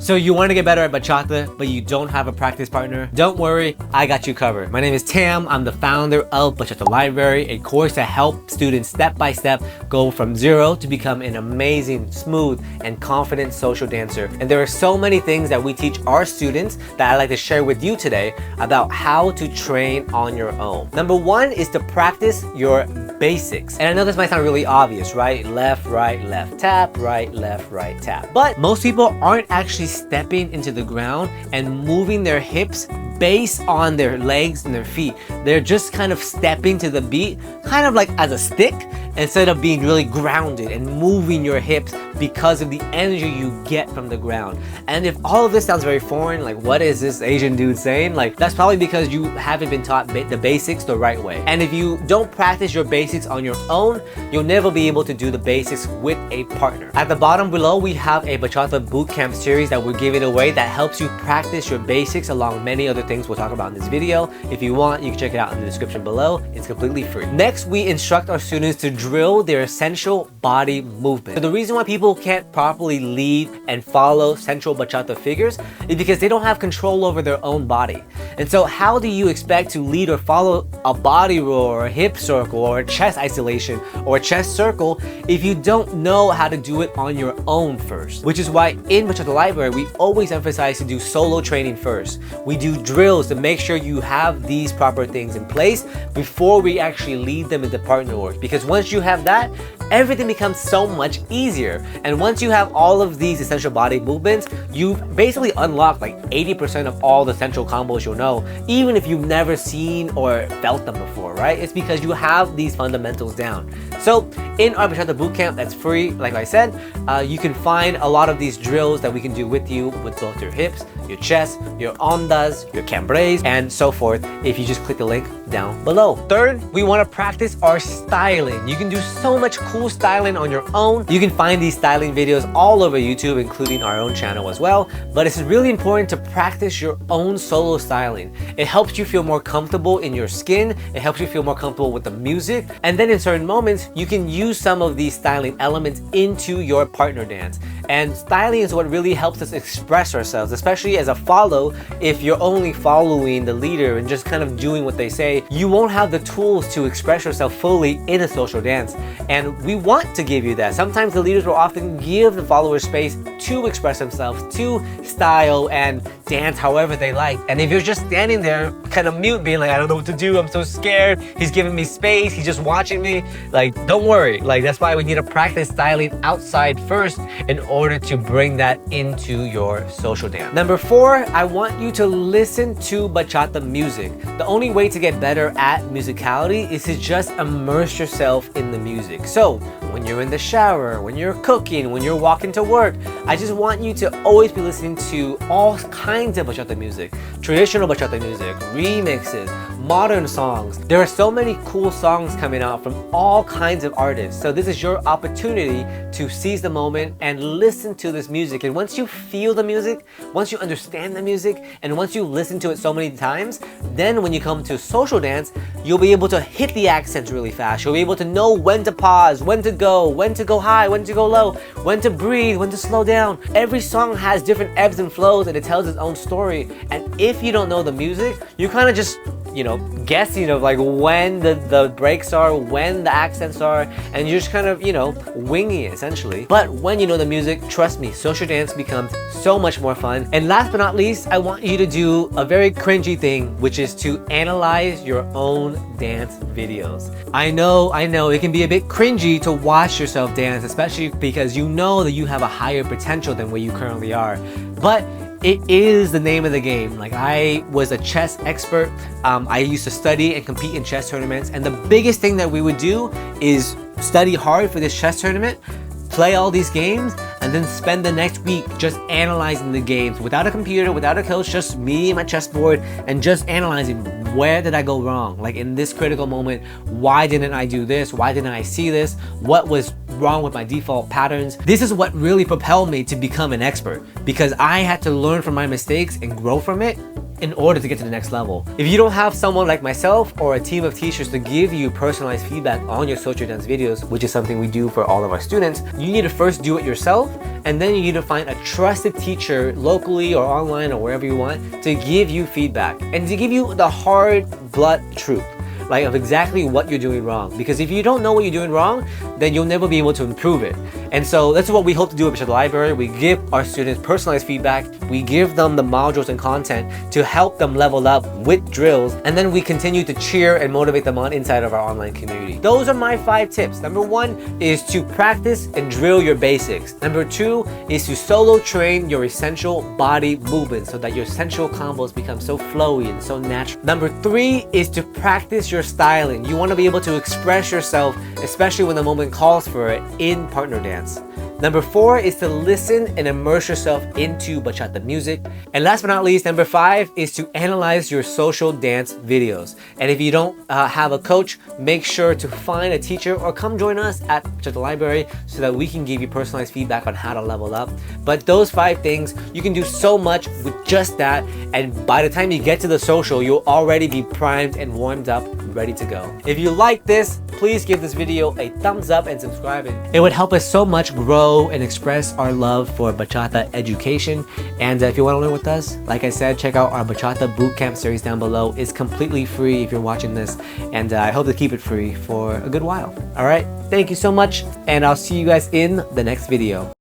So you want to get better at bachata, but you don't have a practice partner? Don't worry, I got you covered. My name is Tam. I'm the founder of Bachata Library, a course that helps students step by step go from zero to become an amazing, smooth, and confident social dancer. And there are so many things that we teach our students that I'd like to share with you today about how to train on your own. Number one is to practice your basics. And I know this might sound really obvious, right? Left, left tap, right, tap. But most people aren't actually stepping into the ground and moving their hips based on their legs and their feet. They're just kind of stepping to the beat, kind of like as a stick, instead of being really grounded and moving your hips because of the energy you get from the ground. And if all of this sounds very foreign, like what is this Asian dude saying? Like that's probably because you haven't been taught the basics the right way. And if you don't practice your basics on your own, you'll never be able to do the basics with a partner. At the bottom below, we have a Bachata Bootcamp series that we're giving away that helps you practice your basics along many other things we'll talk about in this video. If you want, you can check it out in the description below. It's completely free. Next, we instruct our students to drill their essential body movement. So the reason why people can't properly lead and follow sensual bachata figures is because they don't have control over their own body. And so how do you expect to lead or follow a body roll or a hip circle or a chest isolation or a chest circle if you don't know how to do it on your own first? Which is why in Bachata Library, we always emphasize to do solo training first. We do drills to make sure you have these proper things in place before we actually lead them into partner work. Because once you have that, everything becomes so much easier. And once you have all of these essential body movements, you've basically unlocked like 80% of all the central combos you'll know, even if you've never seen or felt them before, right? It's because you have these fundamentals down. So in our Bachata Bootcamp that's free, like I said, you can find a lot of these drills that we can do with you with both your hips, your chest, your ondas, your cambres, and so forth if you just click the link down below. Third, we want to practice our styling. You can do so much cool styling on your own. You can find these styling videos all over YouTube, including our own channel as well. But it's really important to practice your own solo styling. It helps you feel more comfortable in your skin. It helps you feel more comfortable with the music. And then in certain moments, you can use some of these styling elements into your partner dance. And styling is what really helps us express ourselves, especially as a follow. If you're only following the leader and just kind of doing what they say, you won't have the tools to express yourself fully in a social dance. And we want to give you that. Sometimes the leaders will often give the followers space to express themselves, to style and dance however they like. And if you're just standing there kind of mute, being like, I don't know what to do, I'm so scared, he's giving me space, he's just watching me, like, don't worry. Like, that's why we need to practice styling outside first in order to bring that into your social dance. Number four, I want you to listen to bachata music. The only way to get better at musicality is to just immerse yourself in the music. So when you're in the shower, when you're cooking, when you're walking to work, I just want you to always be listening to all kinds of bachata music, traditional bachata music, remixes, modern songs. There are so many cool songs coming out from all kinds of artists. So this is your opportunity to seize the moment and listen to this music. And once you feel the music, once you understand the music, and once you listen to it so many times, then when you come to social dance, you'll be able to hit the accents really fast. You'll be able to know when to pause, when to go high, when to go low, when to breathe, when to slow down. Every song has different ebbs and flows and it tells its own story. And if you don't know the music, you kind of just, guessing of like when the breaks are, when the accents are, and you're just kind of, winging it essentially. But when you know the music, trust me, social dance becomes so much more fun. And last but not least, I want you to do a very cringy thing, which is to analyze your own dance videos. I know, it can be a bit cringy to watch yourself dance, especially because you know that you have a higher potential than where you currently are. But it is the name of the game. Like, I was a chess expert. I used to study and compete in chess tournaments. And the biggest thing that we would do is study hard for this chess tournament, play all these games, and then spend the next week just analyzing the games without a computer, without a coach, just me and my chessboard, and just analyzing where did I go wrong? Like in this critical moment, why didn't I do this? Why didn't I see this? What was wrong with my default patterns? This is what really propelled me to become an expert, because I had to learn from my mistakes and grow from it in order to get to the next level. If you don't have someone like myself or a team of teachers to give you personalized feedback on your social dance videos, which is something we do for all of our students, you need to first do it yourself, and then you need to find a trusted teacher locally or online or wherever you want to give you feedback and to give you the hard blood truth, like of exactly what you're doing wrong. Because if you don't know what you're doing wrong, then you'll never be able to improve it. And so that's what we hope to do at Bachata Library. We give our students personalized feedback. We give them the modules and content to help them level up with drills. And then we continue to cheer and motivate them on inside of our online community. Those are my 5 tips. Number 1 is to practice and drill your basics. Number 2 is to solo train your essential body movements so that your essential combos become so flowy and so natural. Number 3 is to practice your styling. You want to be able to express yourself, especially when the moment calls for it, in partner dance. Number 4 is to listen and immerse yourself into bachata music. And last but not least, number 5 is to analyze your social dance videos. And if you don't have a coach, make sure to find a teacher or come join us at Bachata Library so that we can give you personalized feedback on how to level up. But those 5 things, you can do so much with just that. And by the time you get to the social, you'll already be primed and warmed up, ready to go. If you like this, please give this video a thumbs up and subscribe. It would help us so much grow and express our love for bachata education. And if you want to learn with us, like I said, check out our Bachata Bootcamp series down below. It's completely free if you're watching this, and I hope to keep it free for a good while. All right, thank you so much, and I'll see you guys in the next video.